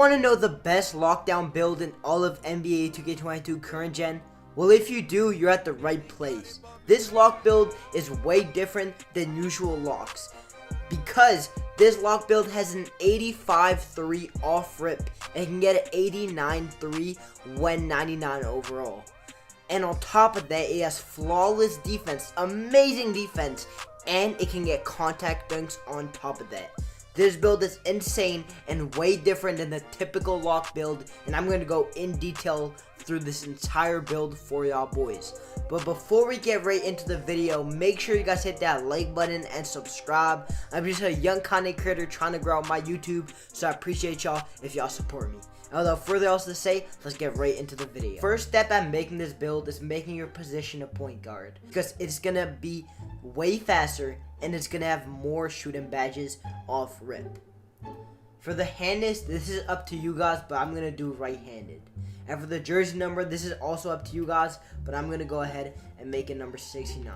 Want to know the best lockdown build in all of NBA 2K22 current gen? Well, if you do, you're at the right place. This lock build is way different than usual locks because this lock build has an 85-3 off rip and can get an 89-3 when 99 overall. And on top of that, it has flawless defense, amazing defense, and it can get contact dunks on top of that. This build is insane and way different than the typical lock build, and I'm going to go in detail through this entire build for y'all boys. But before we get right into the video, make sure you guys hit that like button and subscribe. I'm just a young content creator trying to grow out my YouTube, so I appreciate y'all if y'all support me. And without further else to say, let's get right into the video. First step at making this build is making your position a point guard, because it's going to be way faster and it's going to have more shooting badges off rip. For the handedness, this is up to you guys, but I'm going to do right-handed. And for the jersey number, this is also up to you guys, but I'm going to go ahead and make it number 69.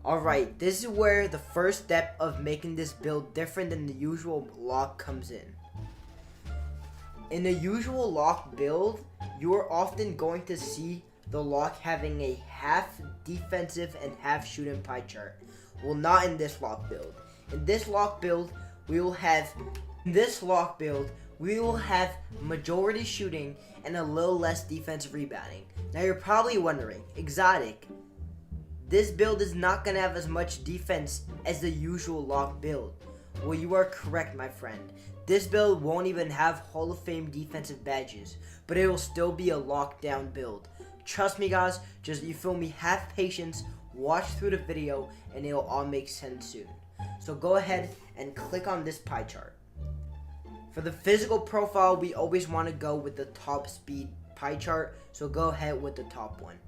Alright, this is where the first step of making this build different than the usual lock comes in. In the usual lock build, you are often going to see the lock having a half defensive and half shooting pie chart. Well, not in this lock build. In this lock build, we will have majority shooting and a little less defensive rebounding. Now you're probably wondering, Exotic, this build is not going to have as much defense as the usual lock build. Well, you are correct, my friend. This build won't even have Hall of Fame defensive badges, but it will still be a lockdown build. Trust me guys, just you feel me, have patience, watch through the video, and it'll all make sense soon. So go ahead and click on this pie chart. For the physical profile, we always want to go with the top speed pie chart, so go ahead with the top one.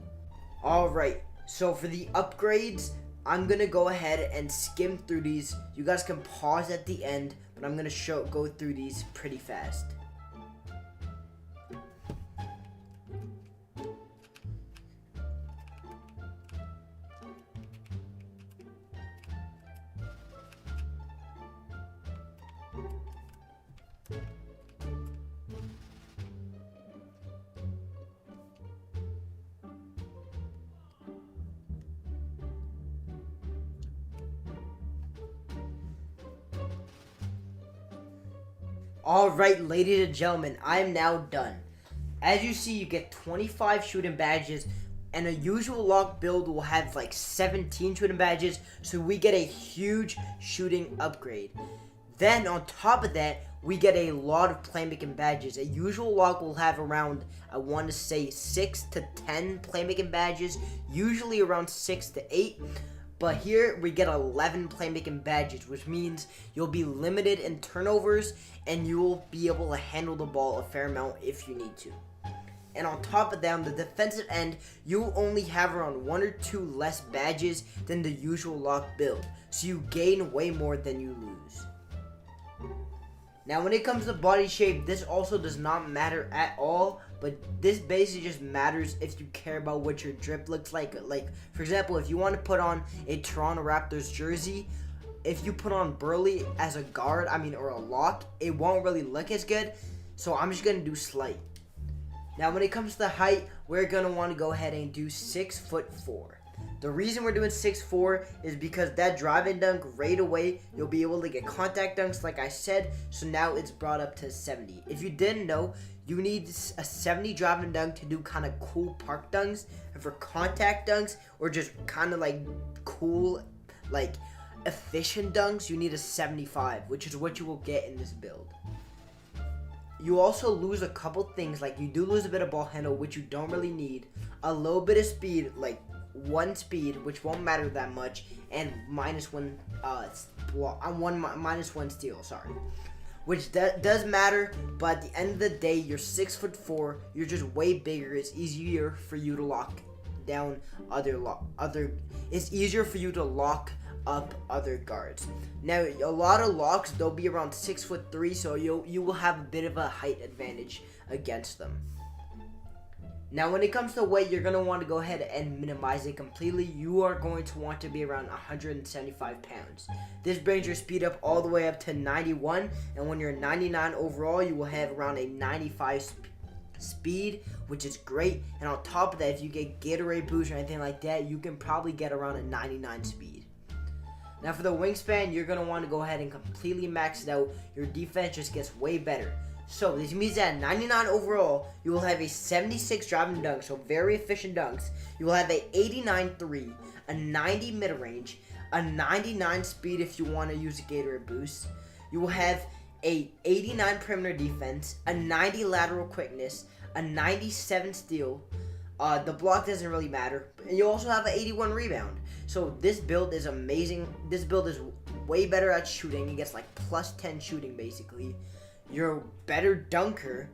Alright, so for the upgrades, I'm gonna go ahead and skim through these. You guys can pause at the end, but I'm gonna go through these pretty fast. Alright, ladies and gentlemen, I am now done. As you see, you get 25 shooting badges, and a usual lock build will have like 17 shooting badges, so we get a huge shooting upgrade. Then on top of that, we get a lot of playmaking badges. A usual lock will have around, I want to say 6 to 10 playmaking badges, usually around 6 to 8. But here we get 11 playmaking badges, which means you'll be limited in turnovers and you will be able to handle the ball a fair amount if you need to. And on top of that, on the defensive end, you only have around 1 or 2 less badges than the usual lock build. So you gain way more than you lose. Now when it comes to body shape, this also does not matter at all, but this basically just matters if you care about what your drip looks like. Like, for example, if you want to put on a Toronto Raptors jersey, if you put on Burley as a guard, or a lock, it won't really look as good, so I'm just going to do slight. Now when it comes to the height, we're going to want to go ahead and do 6'4". The reason we're doing 6'4" is because that drive and dunk right away, you'll be able to get contact dunks like I said, so now it's brought up to 70. If you didn't know, you need a 70 drive and dunk to do kind of cool park dunks, and for contact dunks, or just kind of like cool, like efficient dunks, you need a 75, which is what you will get in this build. You also lose a couple things, like you do lose a bit of ball handle, which you don't really need, a little bit of speed, like 1 speed, which won't matter that much, and -1 -1 steal, sorry, which does matter, but at the end of the day, you're 6'4", you're just way bigger. It's easier for you to lock down it's easier for you to lock up other guards. Now a lot of locks, they'll be around 6'3", so you will have a bit of a height advantage against them. Now, when it comes to weight, you're going to want to go ahead and minimize it completely. You are going to want to be around 175 pounds. This brings your speed up all the way up to 91, and when you're 99 overall, you will have around a 95 speed, which is great. And on top of that, if you get Gatorade boost or anything like that, you can probably get around a 99 speed. Now, for the wingspan, you're going to want to go ahead and completely max it out. Your defense just gets way better. So this means that at 99 overall, you will have a 76 driving dunk, so very efficient dunks. You will have a 89 3, a 90 mid-range, a 99 speed if you want to use a Gatorade boost. You will have a 89 perimeter defense, a 90 lateral quickness, a 97 steal. The block doesn't really matter. And you also have an 81 rebound. So this build is amazing. This build is way better at shooting. It gets like plus 10 shooting basically. You're a better dunker,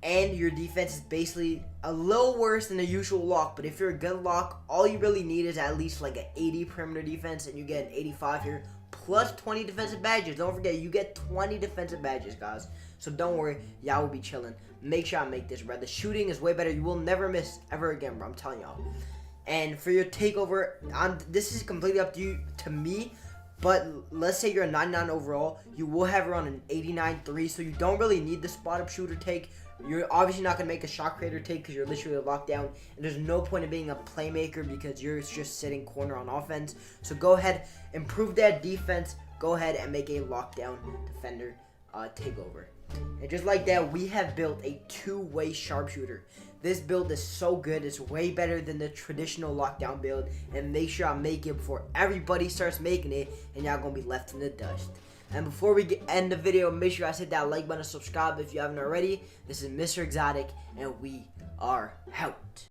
and your defense is basically a little worse than the usual lock. But if you're a good lock, all you really need is at least like an 80 perimeter defense, and you get an 85 here, plus 20 defensive badges. Don't forget, you get 20 defensive badges, guys. So don't worry, y'all will be chilling. Make sure I make this, bro. The shooting is way better. You will never miss ever again, bro. I'm telling y'all. And for your takeover, this is completely up to you, to me. But let's say you're a 99 overall, you will have around an 89 3, so you don't really need the spot up shooter take. You're obviously not going to make a shot creator take because you're literally locked down, and there's no point in being a playmaker because you're just sitting corner on offense. So go ahead, improve that defense, go ahead and make a lockdown defender takeover. And just like that, we have built a two-way sharpshooter. This build is so good. It's way better than the traditional lockdown build. And make sure I make it before everybody starts making it, and y'all gonna be left in the dust. And before we end the video, make sure you guys hit that like button and subscribe if you haven't already. This is Mr. Exotic, and we are out.